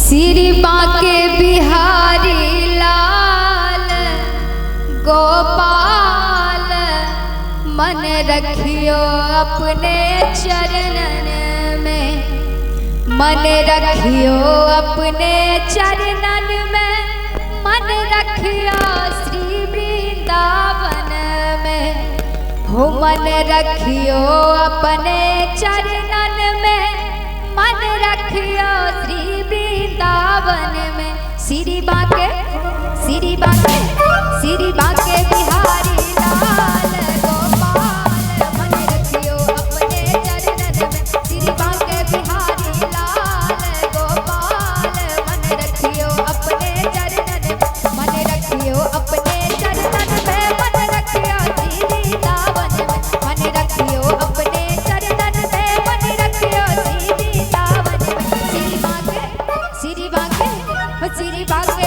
श्री बांके बिहारी लाल गोपाल मन रखियो अपने चरणन में, मन रखियो अपने चरणन में, मन रखियो श्री वृंदावन में। हो मन रखियो अपने चरणन में, मन रखियो श्री वृंदावन में। श्री बांके बिहारी लाल गोपाल मन रखियो अपने चरणन में। श्री बांके बिहारी लाल गोपाल मन रखियो अपने चरणन में, मन रखियो अपने चरणन में, मन रखियो श्री वृंदावन में। मन रखियो अपने चरणन में, मन रखियो श्री वृंदावन में। श्री बांके